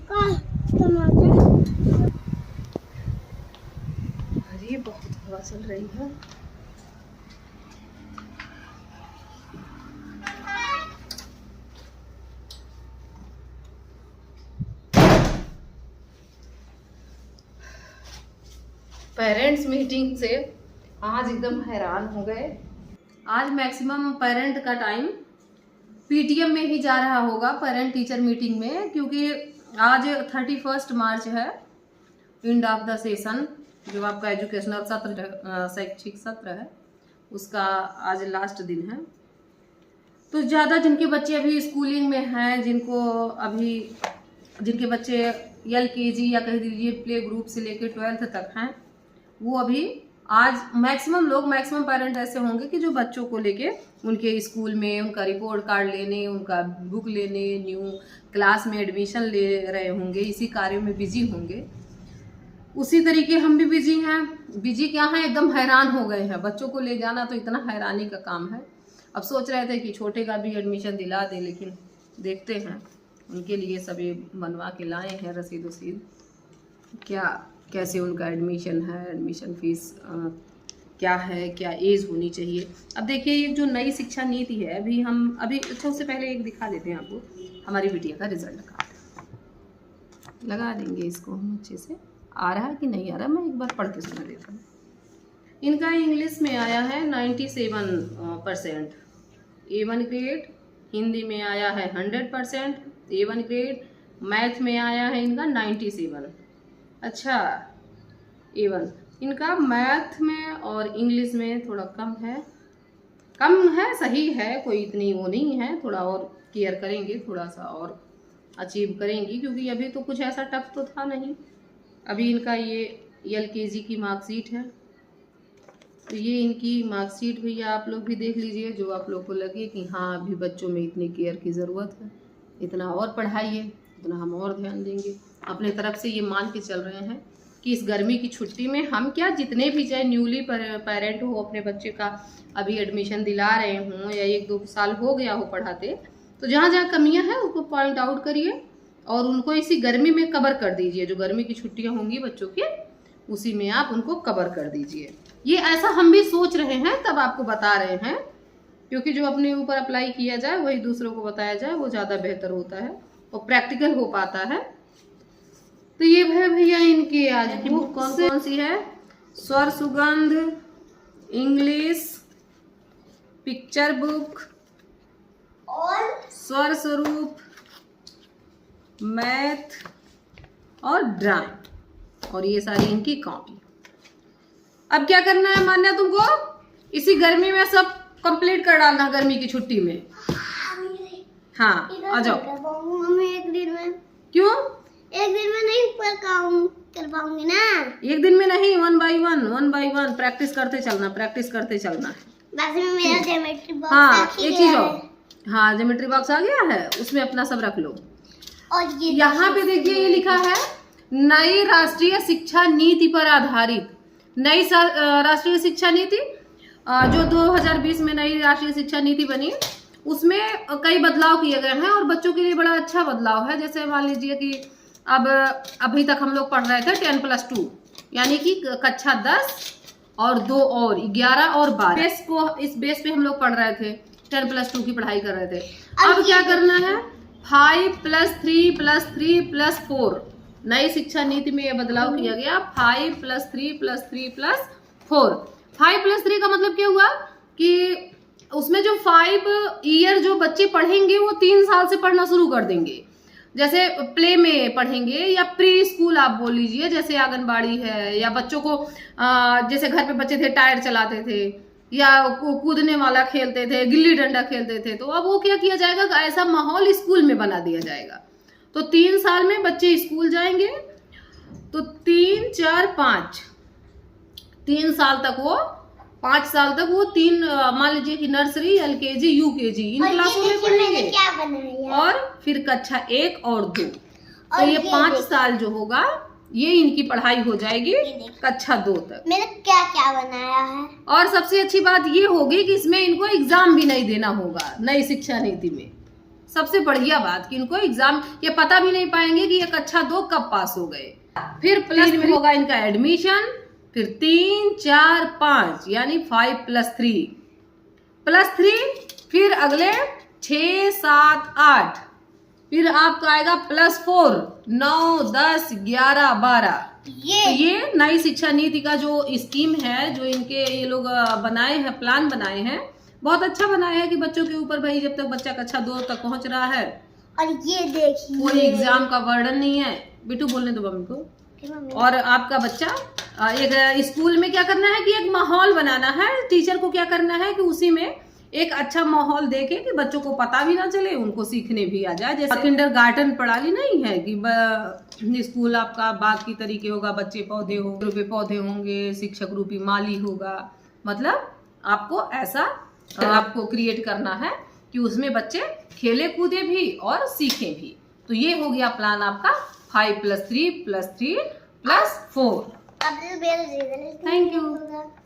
अरे बहुत हवा चल रही है। पेरेंट्स मीटिंग से आज एकदम हैरान हो गए। आज मैक्सिमम पेरेंट का टाइम पीटीएम में ही जा रहा होगा, पेरेंट टीचर मीटिंग में, क्योंकि आज 31 मार्च है, एंड ऑफ द सेशन, जो आपका एजुकेशनल सत्र, शैक्षिक सत्र है, उसका आज लास्ट दिन है। तो ज़्यादा जिनके बच्चे अभी स्कूलिंग में हैं, जिनके बच्चे एलकेजी या कह दीजिए प्ले ग्रुप से लेकर 12th तक हैं, वो अभी आज मैक्सिमम पेरेंट ऐसे होंगे कि जो बच्चों को लेके उनके स्कूल में उनका रिपोर्ट कार्ड लेने, उनका बुक लेने, न्यू क्लास में एडमिशन ले रहे होंगे, इसी कार्य में बिजी होंगे। उसी तरीके हम भी बिजी हैं। बिजी क्या है, एकदम हैरान हो गए हैं। बच्चों को ले जाना तो इतना हैरानी का काम है। अब सोच रहे थे कि छोटे का भी एडमिशन दिला दें, लेकिन देखते हैं, उनके लिए सभी बनवा के लाए हैं रसीद वसीद, कैसे उनका एडमिशन है, एडमिशन फीस क्या है, क्या एज होनी चाहिए। अब देखिए, ये जो नई शिक्षा नीति है, अभी अच्छा, उससे पहले एक दिखा देते हैं आपको हमारी बिटिया का रिजल्ट कार्ड। लगा देंगे इसको हम अच्छे से। आ रहा है कि नहीं आ रहा, मैं एक बार पढ़ के सुना देता हूँ। इनका इंग्लिश में आया है 97% A1 ग्रेड, हिंदी में आया है 100% A1 ग्रेड, मैथ में आया है इनका 97। अच्छा, A1 इनका मैथ में और इंग्लिश में थोड़ा कम है, सही है, कोई इतनी वो नहीं है, थोड़ा और केयर करेंगे, थोड़ा सा और अचीव करेंगी, क्योंकि अभी तो कुछ ऐसा टफ तो था नहीं। अभी इनका ये एलकेजी की मार्कशीट है, तो ये इनकी मार्कशीट भैया आप लोग भी देख लीजिए, जो आप लोग को लगे कि हाँ अभी बच्चों में इतनी केयर की ज़रूरत है, इतना और पढ़ाइए, इतना हम और ध्यान देंगे। अपने तरफ से ये मान के चल रहे हैं कि इस गर्मी की छुट्टी में हम क्या, जितने भी चाहे न्यूली पेरेंट हो, अपने बच्चे का अभी एडमिशन दिला रहे हों या 1-2 साल हो गया हो पढ़ाते, तो जहाँ जहाँ कमियाँ हैं उसको पॉइंट आउट करिए और उनको इसी गर्मी में कवर कर दीजिए। जो गर्मी की छुट्टियाँ होंगी बच्चों की, उसी में आप उनको कवर कर दीजिए। ये ऐसा हम भी सोच रहे हैं, तब आपको बता रहे हैं, क्योंकि जो अपने ऊपर अप्लाई किया जाए वही दूसरों को बताया जाए, वो ज़्यादा बेहतर होता है और प्रैक्टिकल हो पाता है। तो ये भैया इनकी आज की बुक कौन सी है? स्वर सुगंध, इंग्लिश, पिक्चर बुक, और स्वर स्वरूप, मैथ और ड्राइंग, और ये सारी इनकी कॉपी। अब क्या करना है मान्या तुमको? इसी गर्मी में सब कंप्लीट कर डालना, गर्मी की छुट्टी में। हाँ, आ जाओ। एक दिन में क्यों? एक दिन में नहीं कर पाऊंगी ना। एक दिन में नहीं, 1 by 1 प्रैक्टिस करते चलना है। वैसे में मेरा ज्योमेट्री बॉक्स हाँ, एक चीज और, हाँ ज्योमेट्री बॉक्स आ गया है, उसमें अपना सब रख लो। और ये यहाँ पे देखिए, ये लिखा है नई राष्ट्रीय शिक्षा नीति पर आधारित। नई राष्ट्रीय शिक्षा नीति जो 2020 में नई राष्ट्रीय शिक्षा नीति बनी, उसमें कई बदलाव किए गए हैं और बच्चों के लिए बड़ा अच्छा बदलाव है। जैसे मान लीजिए कि अब अभी तक हम लोग पढ़ रहे थे 10+2, यानी कि कक्षा 10 और 2 और 11 और 12 इस बेस पे हम लोग पढ़ रहे थे, 10+2 की पढ़ाई कर रहे थे। अब क्या करना है? 5+3+3+4, नई शिक्षा नीति में यह बदलाव किया गया। 5+3+3+4। 5+3 का मतलब क्या हुआ कि उसमें जो 5 ईयर जो बच्चे पढ़ेंगे वो 3 साल से पढ़ना शुरू कर देंगे। जैसे प्ले में पढ़ेंगे या प्री स्कूल आप बोल लीजिए, जैसे आंगनबाड़ी है, या बच्चों को जैसे घर पे बच्चे थे टायर चलाते थे या कूदने वाला खेलते थे, गिल्ली डंडा खेलते थे, तो अब वो क्या किया जाएगा, ऐसा माहौल स्कूल में बना दिया जाएगा। तो 3 साल में बच्चे स्कूल जाएंगे, तो 3, 4, 5, 3 साल तक वो 5 साल तक वो 3 मान लीजिए कि नर्सरी, एलकेजी, यूकेजी इन क्लासों में पढ़ेंगे, और फिर कक्षा 1 और 2। तो ये 5 साल जो होगा ये इनकी पढ़ाई हो जाएगी कक्षा 2 तक। मैंने क्या क्या बनाया है। और सबसे अच्छी बात ये होगी कि इसमें इनको एग्जाम भी नहीं देना होगा नई शिक्षा नीति में। सबसे बढ़िया बात कि इनको एग्जाम ये पता भी नहीं पाएंगे कि ये कक्षा 2 कब पास हो गए। फिर प्लस में होगा इनका एडमिशन, फिर 3, 4, 5 यानी 5+3, फिर अगले 6, 7, 8, फिर आपका आएगा +4, 9, 10, 11, 12। तो ये नई शिक्षा नीति का जो स्कीम है, जो इनके ये लोग बनाए हैं, प्लान बनाए हैं, बहुत अच्छा बनाया है कि बच्चों के ऊपर भाई जब तक बच्चा कक्षा 2 तक पहुंच रहा है और ये देखिए कोई एग्जाम का वर्डन नहीं है। बिट्टू बोलने दो मम्मी को। और आपका बच्चा एक स्कूल में क्या करना है कि एक माहौल बनाना है, टीचर को क्या करना है कि उसी में एक अच्छा माहौल देके कि बच्चों को पता भी ना चले, उनको सीखने भी आ जाए। जैसे किंडरगार्टन प्रणाली नहीं है कि स्कूल आपका बाग की तरीके होगा, बच्चे पौधे होंगे, रूपी पौधे होंगे, शिक्षक रूपी माली होगा। मतलब आपको ऐसा आपको क्रिएट करना है कि उसमें बच्चे खेले कूदे भी और सीखें भी। तो ये हो गया प्लान आपका 5+3+3+4। अब थैंक यू।